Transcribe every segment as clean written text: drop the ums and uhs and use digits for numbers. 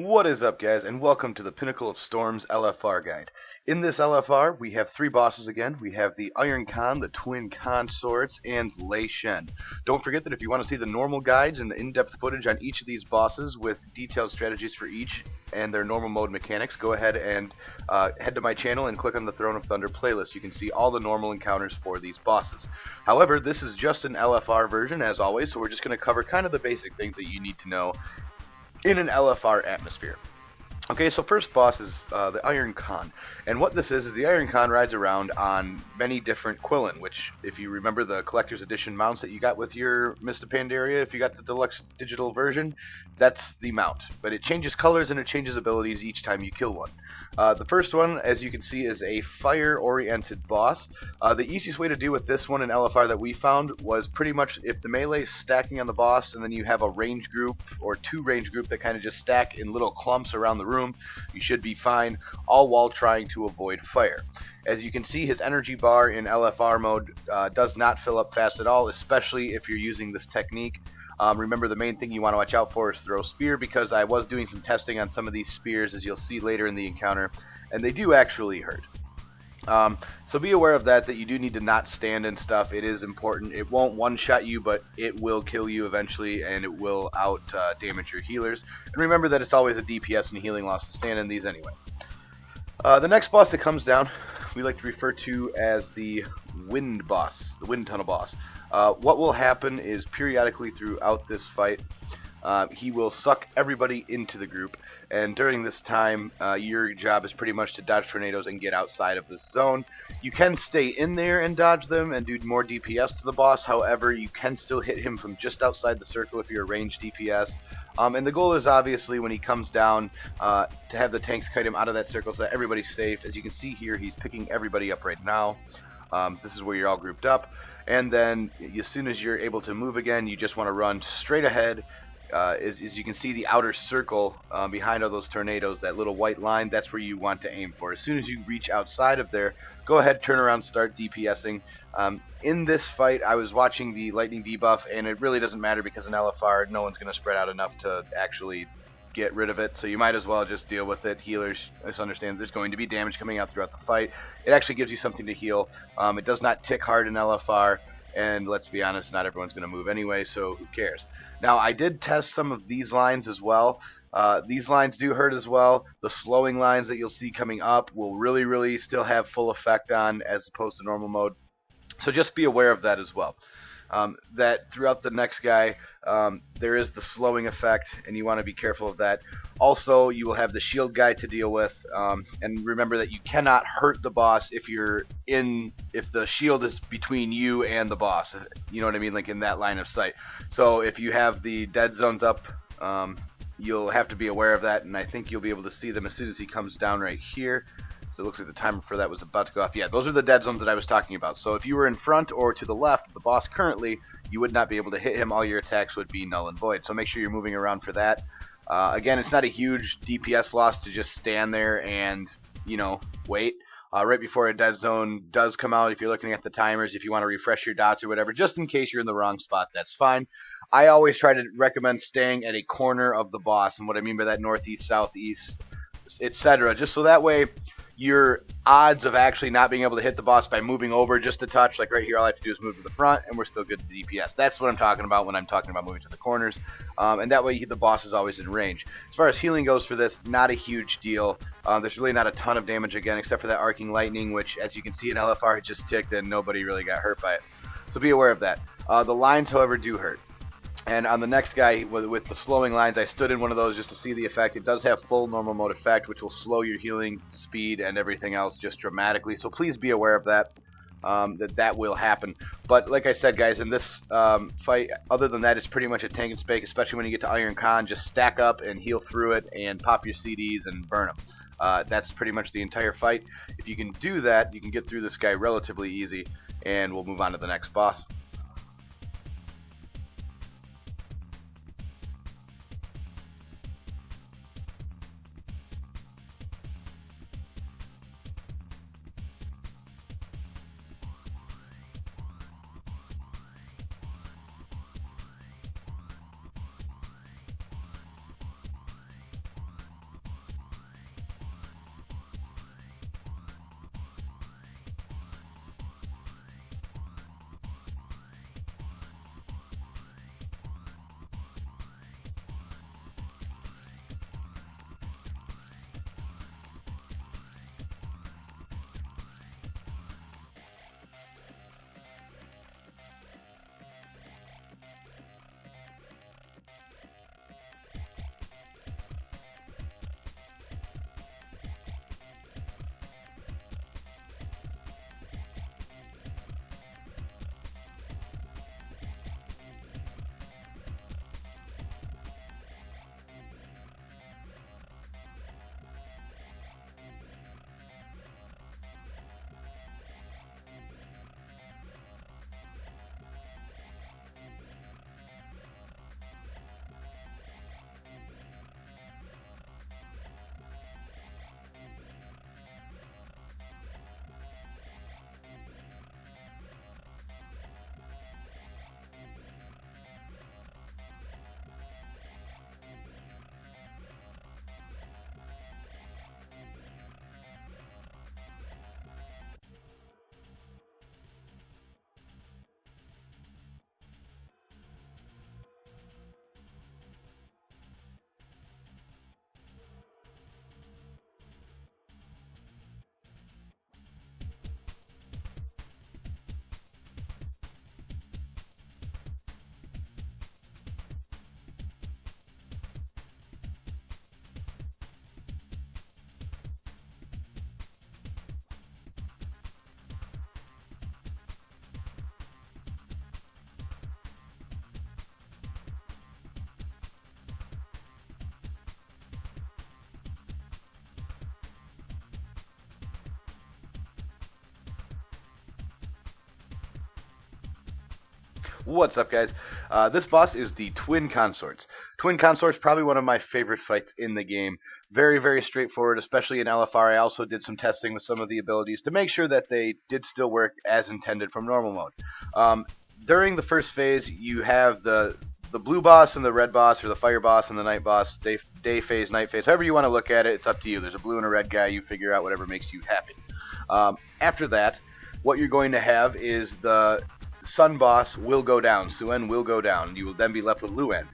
What is up, guys, and welcome to the Pinnacle of Storms LFR guide. In this LFR, we have three bosses again. We have the Iron Qon, the twin Consorts, and Lei Shen. Don't forget that if you want to see the normal guides and the in-depth footage on each of these bosses with detailed strategies for each and their normal mode mechanics, go ahead and head to my channel and click on the Throne of Thunder playlist. You can see all the normal encounters for these bosses. However, this is just an LFR version, as always, so we're just going to cover kind of the basic things that you need to know in an LFR atmosphere. Okay, so first boss is the Iron Qon, and what this is the Iron Qon rides around on many different Qilin, which, if you remember the Collector's Edition mounts that you got with your Mista Pandaria, if you got the deluxe digital version, that's the mount. But it changes colors and it changes abilities each time you kill one. The first one, as you can see, is a fire-oriented boss. The easiest way to do with this one in LFR that we found was pretty much if the melee is stacking on the boss and then you have a range group or two range group that kind of just stack in little clumps around the room, you should be fine, all while trying to avoid fire. As you can see, his energy bar in LFR mode does not fill up fast at all, especially if you're using this technique. Remember, the main thing you want to watch out for is throw spear, because I was doing some testing on some of these spears, as you'll see later in the encounter, and they do actually hurt. So be aware of that you do need to not stand and stuff. It is important. It won't one-shot you, but it will kill you eventually, and it will out-damage your healers. And remember that it's always a DPS and healing loss to stand in these anyway. The next boss that comes down, we like to refer to as the Wind boss, the Wind Tunnel boss. What will happen is periodically throughout this fight, he will suck everybody into the group, and during this time your job is pretty much to dodge tornadoes and get outside of this zone. You can stay in there and dodge them and do more DPS to the boss. However, you can still hit him from just outside the circle if you're a ranged DPS. And the goal is obviously when he comes down to have the tanks kite him out of that circle so that everybody's safe. As you can see here, he's picking everybody up right now. This is where you're all grouped up, and then as soon as you're able to move again, you just want to run straight ahead. As you can see, the outer circle behind all those tornadoes, that little white line, that's where you want to aim for. As soon as you reach outside of there, go ahead, turn around, start DPSing. In this fight, I was watching the lightning debuff, and it really doesn't matter because in LFR, no one's going to spread out enough to actually get rid of it, so you might as well just deal with it. Healers, just understand there's going to be damage coming out throughout the fight. It actually gives you something to heal. It does not tick hard in LFR, and let's be honest, not everyone's going to move anyway, so who cares? Now, I did test some of these lines as well. These lines do hurt as well. The slowing lines that you'll see coming up will really still have full effect on, as opposed to normal mode. So just be aware of that as well. That throughout the next guy, there is the slowing effect, and you want to be careful of that. Also, you will have the shield guy to deal with, and remember that you cannot hurt the boss if the shield is between you and the boss. You know what I mean, like in that line of sight. So if you have the dead zones up, you'll have to be aware of that, and I think you'll be able to see them as soon as he comes down right here. So it looks like the timer for that was about to go off. Yeah, those are the dead zones that I was talking about. So if you were in front or to the left of the boss currently, you would not be able to hit him. All your attacks would be null and void. So make sure you're moving around for that. Again, it's not a huge DPS loss to just stand there and, wait. Right before a dead zone does come out, if you're looking at the timers, if you want to refresh your dots or whatever, just in case you're in the wrong spot, that's fine. I always try to recommend staying at a corner of the boss, and what I mean by that, northeast, southeast, etc. Just so that way your odds of actually not being able to hit the boss by moving over just a touch, like right here, all I have to do is move to the front, and we're still good to DPS. That's what I'm talking about when I'm talking about moving to the corners, and that way the boss is always in range. As far as healing goes for this, not a huge deal. There's really not a ton of damage again, except for that arcing lightning, which, as you can see in LFR, it just ticked, and nobody really got hurt by it. So be aware of that. The lines, however, do hurt. And on the next guy, with the slowing lines, I stood in one of those just to see the effect. It does have full normal mode effect, which will slow your healing speed and everything else just dramatically. So please be aware of that, that will happen. But like I said, guys, in this fight, other than that, it's pretty much a tank and spake, especially when you get to Iron Qon. Just stack up and heal through it and pop your CDs and burn them. That's pretty much the entire fight. If you can do that, you can get through this guy relatively easy, and we'll move on to the next boss. What's up, guys? This boss is the Twin Consorts. Twin Consorts, probably one of my favorite fights in the game. Very, very straightforward, especially in LFR. I also did some testing with some of the abilities to make sure that they did still work as intended from normal mode. During the first phase, you have the blue boss and the red boss, or the fire boss and the night boss, day phase, night phase, however you want to look at it, it's up to you. There's a blue and a red guy, you figure out whatever makes you happy. After that, what you're going to have is the Sun boss will go down. Suen will go down. You will then be left with Luen.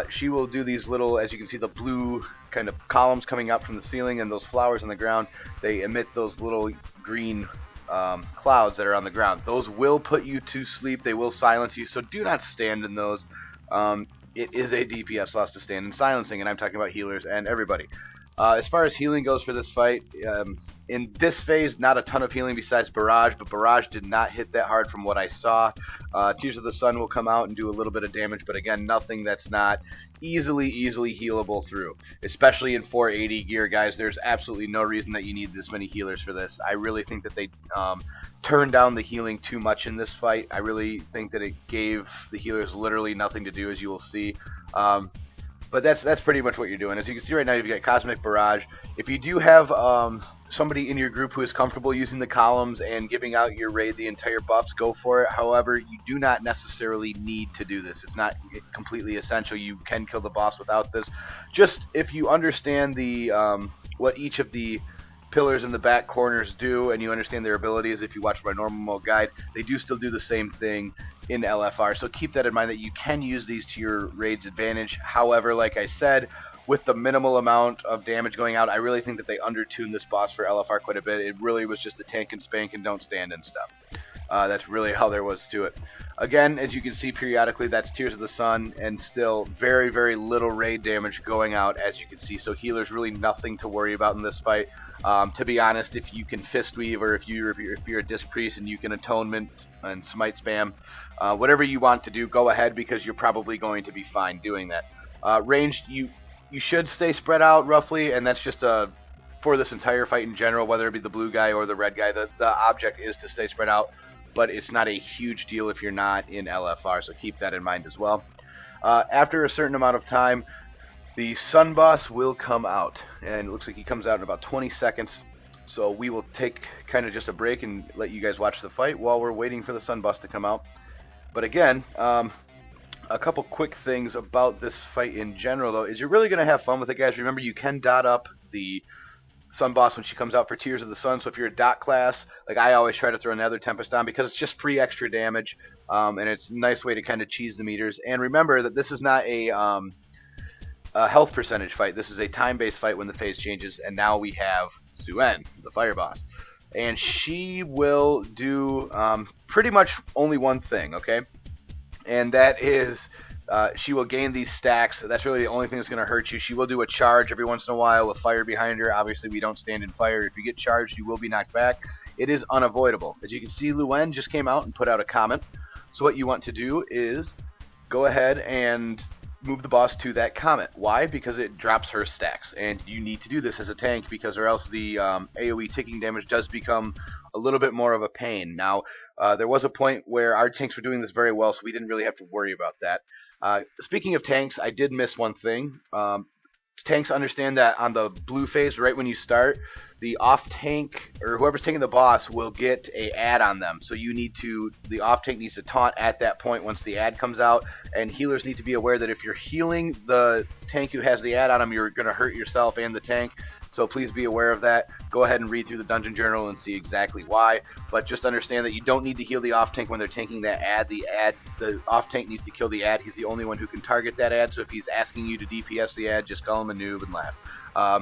She will do these little, as you can see, the blue kind of columns coming up from the ceiling, and those flowers on the ground, they emit those little green clouds that are on the ground. Those will put you to sleep. They will silence you, so do not stand in those. It is a DPS loss to stand in silencing, and I'm talking about healers and everybody. As far as healing goes for this fight, in this phase, not a ton of healing besides Barrage, but Barrage did not hit that hard from what I saw. Tears of the Sun will come out and do a little bit of damage, but again, nothing that's not easily healable through. Especially in 480 gear, guys, there's absolutely no reason that you need this many healers for this. I really think that they turned down the healing too much in this fight. I really think that it gave the healers literally nothing to do, as you will see. But that's pretty much what you're doing. As you can see right now, you've got Cosmic Barrage. If you do have somebody in your group who is comfortable using the columns and giving out your raid the entire buffs, go for it. However, you do not necessarily need to do this. It's not completely essential. You can kill the boss without this. Just if you understand the what each of the pillars in the back corners do, and you understand their abilities, if you watch my normal mode guide, they do still do the same thing in LFR, so keep that in mind, that you can use these to your raid's advantage. However, like I said, with the minimal amount of damage going out, I really think that they undertuned this boss for LFR quite a bit. It really was just a tank and spank and don't stand and stuff. That's really all there was to it. Again, as you can see periodically, that's Tears of the Sun, and still very, very little raid damage going out, as you can see. So healers really nothing to worry about in this fight. To be honest, if you can Fist Weave, or if you're a Disc Priest and you can Atonement and Smite spam, whatever you want to do, go ahead, because you're probably going to be fine doing that. Ranged, you should stay spread out roughly, and that's just for this entire fight in general, whether it be the blue guy or the red guy. The object is to stay spread out, but it's not a huge deal if you're not in LFR, so keep that in mind as well. After a certain amount of time, the Sun boss will come out, and it looks like he comes out in about 20 seconds. So we will take kind of just a break and let you guys watch the fight while we're waiting for the Sun boss to come out. But again, a couple quick things about this fight in general, though, is you're really going to have fun with it, guys. Remember, you can dot up the Sun boss when she comes out for Tears of the Sun, so if you're a dot class, like I always try to throw another Tempest on, because it's just free extra damage, and it's a nice way to kind of cheese the meters. And remember that this is not a health percentage fight. This is a time-based fight when the phase changes, and now we have Suen, the fire boss. And she will do pretty much only one thing, okay? And that is she will gain these stacks. That's really the only thing that's going to hurt you. She will do a charge every once in a while with fire behind her. Obviously, we don't stand in fire. If you get charged, you will be knocked back. It is unavoidable. As you can see, Luen just came out and put out a comment. So what you want to do is go ahead and move the boss to that comment. Why? Because it drops her stacks, and you need to do this as a tank, because or else the AoE ticking damage does become a little bit more of a pain. Now, there was a point where our tanks were doing this very well, so we didn't really have to worry about that. Speaking of tanks, I did miss one thing. Tanks understand that on the blue phase, right when you start, the off tank, or whoever's taking the boss, will get a ad on them. So you need to, the off tank needs to taunt at that point once the ad comes out, and healers need to be aware that if you're healing the tank who has the ad on them, you're going to hurt yourself and the tank. So please be aware of that. Go ahead and read through the dungeon journal and see exactly why. But just understand that you don't need to heal the off tank when they're tanking that ad. The off tank needs to kill the ad. He's the only one who can target that ad. So if he's asking you to DPS the ad, just call him a noob and laugh.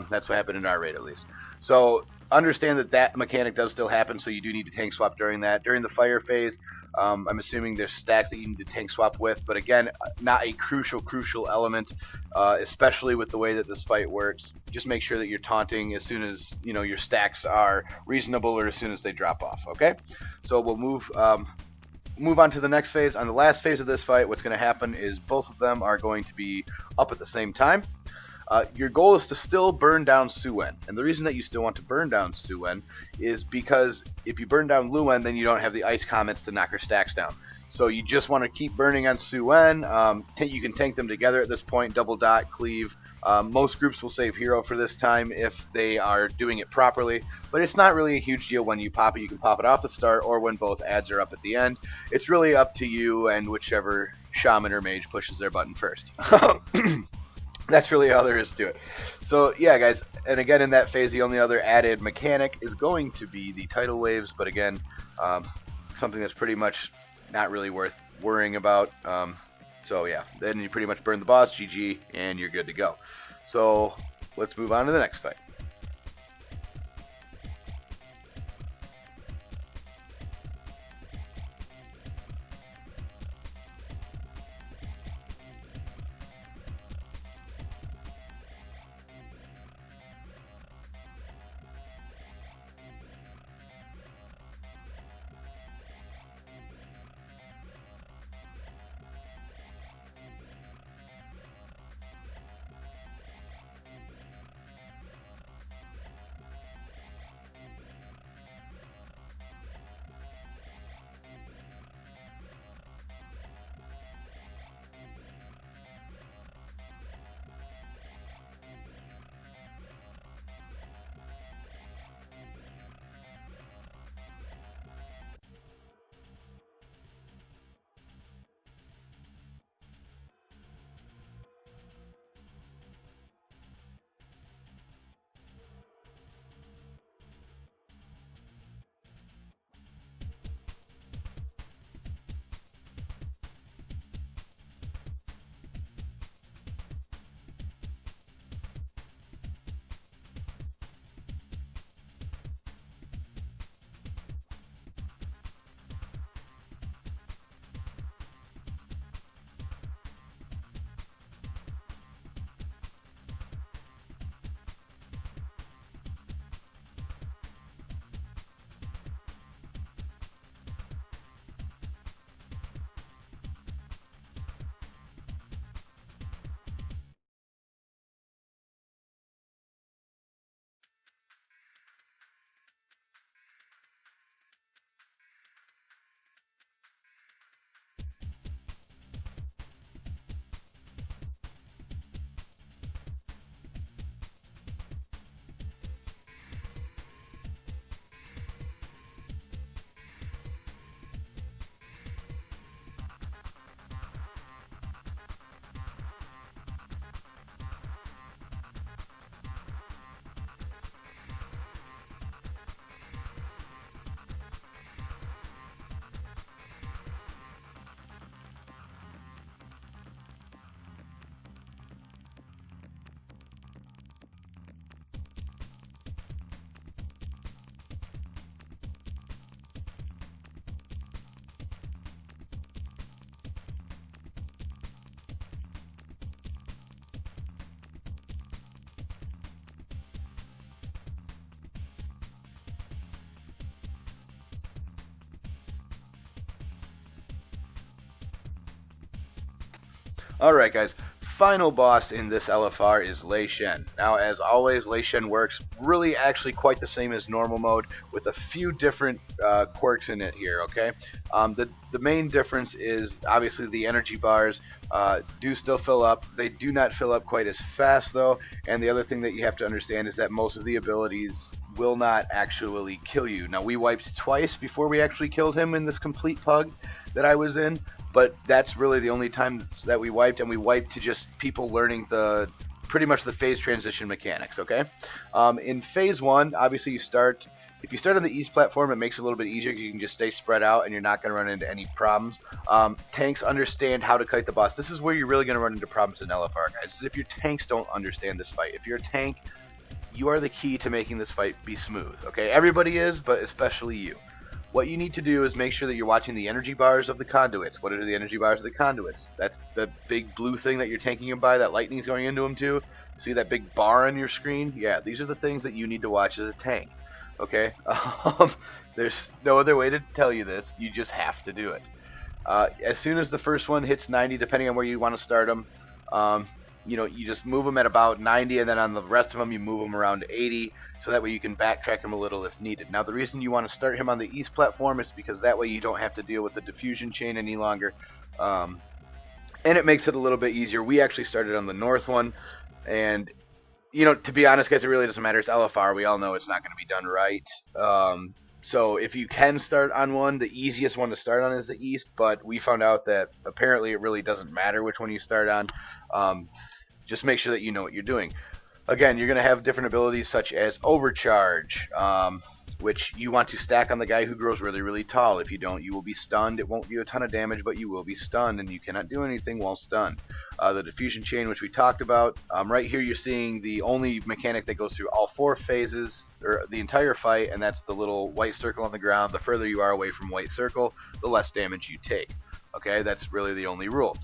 That's what happened in our raid, at least. So understand that that mechanic does still happen. So you do need to tank swap during that. During the fire phase, I'm assuming there's stacks that you need to tank swap with, but again, not a crucial element, especially with the way that this fight works. Just make sure that you're taunting as soon as your stacks are reasonable, or as soon as they drop off. Okay, so we'll move on to the next phase. On the last phase of this fight, what's going to happen is both of them are going to be up at the same time. Your goal is to still burn down Suen, and the reason that you still want to burn down Suen is because if you burn down Luen, then you don't have the ice comments to knock her stacks down. So you just want to keep burning on Suen. You can tank them together at this point, double dot, cleave. Most groups will save hero for this time if they are doing it properly, but it's not really a huge deal when you pop it. You can pop it off the start or when both adds are up at the end. It's really up to you and whichever shaman or mage pushes their button first. That's really all there is to it. So yeah, guys, and again in that phase the only other added mechanic is going to be the tidal waves, but again, something that's pretty much not really worth worrying about. So yeah, then you pretty much burn the boss, GG, and you're good to go. So let's move on to the next fight. Alright guys, final boss in this LFR is Lei Shen. Now as always, Lei Shen works really actually quite the same as normal mode with a few different quirks in it here, okay? The main difference is obviously the energy bars do still fill up. They do not fill up quite as fast though, and the other thing that you have to understand is that most of the abilities will not actually kill you. Now we wiped twice before we actually killed him in this complete pug that I was in, but that's really the only time that we wiped, and we wiped to just people learning the pretty much the phase transition mechanics, okay? In phase 1, obviously if you start on the east platform, it makes it a little bit easier because you can just stay spread out and you're not going to run into any problems. Tanks understand how to kite the boss. This is where you're really going to run into problems in LFR, guys. Is if your tanks don't understand this fight. If you're a tank, you are the key to making this fight be smooth, okay? Everybody is, but especially you. What you need to do is make sure that you're watching the energy bars of the conduits. What are the energy bars of the conduits? That's the big blue thing that you're tanking them by, that lightning's going into them too. See that big bar on your screen? Yeah, these are the things that you need to watch as a tank. Okay? There's no other way to tell you this. You just have to do it. As soon as the first one hits 90, depending on where you want to start them, you just move them at about 90, and then on the rest of them you move them around to 80, so that way you can backtrack him a little if needed. Now the reason you want to start him on the east platform is because that way you don't have to deal with the diffusion chain any longer, and it makes it a little bit easier. We actually started on the north one, and to be honest, guys, it really doesn't matter. It's LFR. We all know it's not going to be done right. So if you can start on one, the easiest one to start on is the east, but we found out that apparently it really doesn't matter which one you start on. Just make sure that you know what you're doing. Again, you're going to have different abilities such as overcharge, which you want to stack on the guy who grows really, really tall. If you don't, you will be stunned. It won't do a ton of damage, but you will be stunned, and you cannot do anything while stunned. The diffusion chain, which we talked about. Right here you're seeing the only mechanic that goes through all 4 phases, or the entire fight, and that's the little white circle on the ground. The further you are away from white circle, the less damage you take. Okay, that's really the only rule.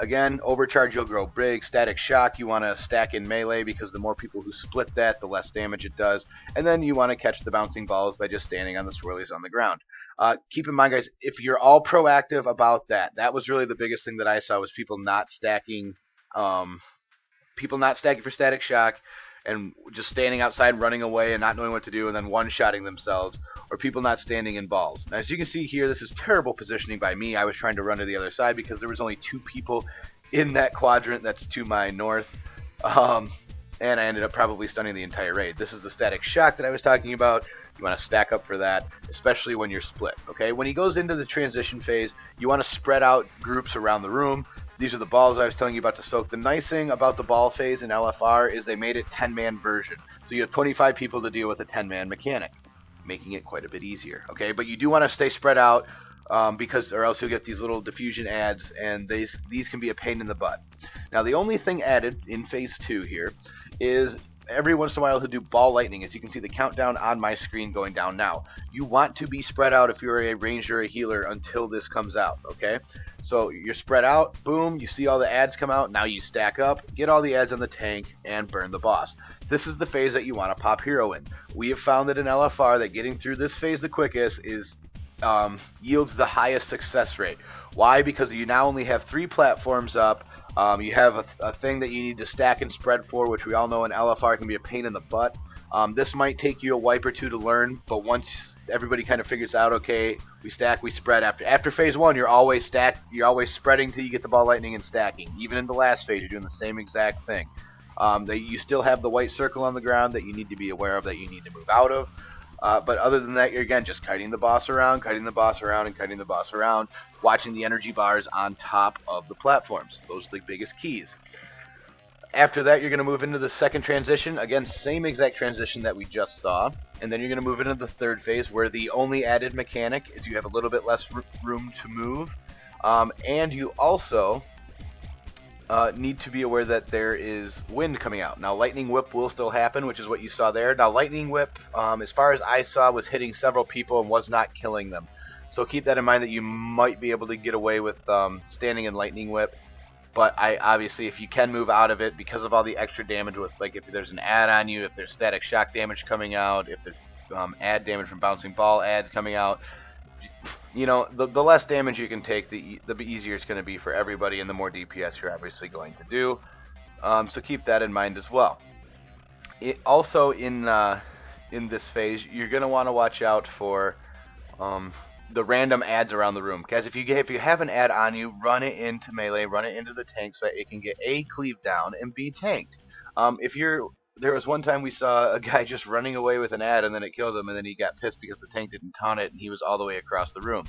Again, overcharge, you'll grow big. Static shock, you want to stack in melee, because the more people who split that, the less damage it does. And then you want to catch the bouncing balls by just standing on the swirlies on the ground. Keep in mind, guys, if you're all proactive about that, that was really the biggest thing that I saw, was people not stacking for static shock, and just standing outside, running away, and not knowing what to do, and then one-shotting themselves, or people not standing in balls. Now, as you can see here, this is terrible positioning by me. I was trying to run to the other side because there was only 2 people in that quadrant that's to my north, and I ended up probably stunning the entire raid. This is the static shock that I was talking about. You want to stack up for that, especially when you're split. Okay, when he goes into the transition phase, you want to spread out groups around the room. These are the balls I was telling you about to soak. The nice thing about the ball phase in LFR is they made it 10-man version. So you have 25 people to deal with a 10-man mechanic, making it quite a bit easier. Okay, but you do want to stay spread out, because or else you'll get these little diffusion ads, and these can be a pain in the butt. Now the only thing added in phase 2 here is every once in a while he'll do ball lightning. As you can see the countdown on my screen going down now. You want to be spread out if you're a ranger or a healer until this comes out, okay? So you're spread out, boom, you see all the ads come out, now you stack up, get all the ads on the tank, and burn the boss. This is the phase that you want to pop hero in. We have found that in LFR that getting through this phase the quickest is yields the highest success rate. Why? Because you now only have 3 platforms up. You have a thing that you need to stack and spread for, which we all know in LFR can be a pain in the butt. This might take you a wipe or 2 to learn, but once everybody kind of figures out, okay, we stack, we spread. After phase 1, you're always spreading till you get the ball lightning and stacking. Even in the last phase, you're doing the same exact thing. You still have the white circle on the ground that you need to be aware of, that you need to move out of. But other than that, you're again just kiting the boss around, kiting the boss around, and kiting the boss around, watching the energy bars on top of the platforms. Those are the biggest keys. After that, you're going to move into the second transition. Again, same exact transition that we just saw. And then you're going to move into the third phase, where the only added mechanic is you have a little bit less room to move. And you also need to be aware that there is wind coming out. Now, Lightning Whip will still happen, which is what you saw there. Now, Lightning Whip, as far as I saw, was hitting several people and was not killing them. So keep that in mind, that you might be able to get away with standing in Lightning Whip. But obviously, if you can move out of it, because of all the extra damage with, like, if there's an ad on you, if there's static shock damage coming out, if there's ad damage from bouncing ball ads coming out, you know, the less damage you can take, the easier it's going to be for everybody, and the more DPS you're obviously going to do. So keep that in mind as well. Also, in this phase, you're going to want to watch out for the random ads around the room. Guys, if you have an ad on you, run it into melee, run it into the tank, so that it can get A, cleaved down, and B, tanked. There was one time we saw a guy just running away with an ad, and then it killed him, and then he got pissed because the tank didn't taunt it, and he was all the way across the room.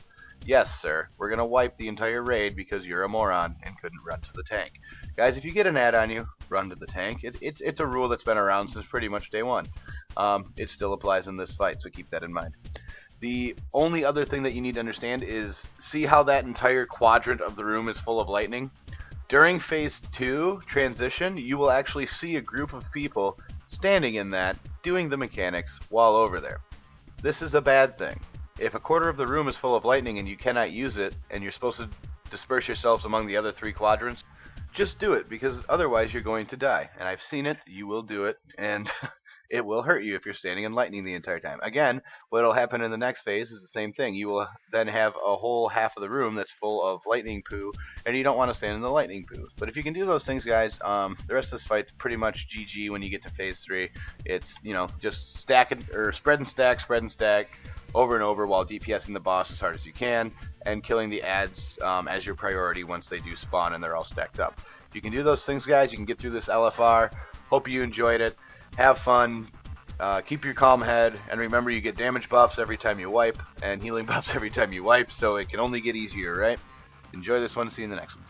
Yes, sir, we're going to wipe the entire raid because you're a moron and couldn't run to the tank. Guys, if you get an ad on you, run to the tank. It's a rule that's been around since pretty much day one. It still applies in this fight, so keep that in mind. The only other thing that you need to understand is, see how that entire quadrant of the room is full of lightning? During phase 2 transition, you will actually see a group of people standing in that, doing the mechanics while over there. This is a bad thing. If a quarter of the room is full of lightning and you cannot use it, and you're supposed to disperse yourselves among the other 3 quadrants, just do it, because otherwise you're going to die. And I've seen it, you will do it, and it will hurt you if you're standing in lightning the entire time. Again, what will happen in the next phase is the same thing. You will then have a whole half of the room that's full of lightning poo, and you don't want to stand in the lightning poo. But if you can do those things, guys, the rest of this fight's pretty much GG when you get to phase 3. It's, you know, just spread and stack over and over while DPSing the boss as hard as you can and killing the ads as your priority once they do spawn and they're all stacked up. If you can do those things, guys, you can get through this LFR. Hope you enjoyed it. Have fun. Keep your calm head, and remember, you get damage buffs every time you wipe and healing buffs every time you wipe, so it can only get easier, right? Enjoy this one. See you in the next one.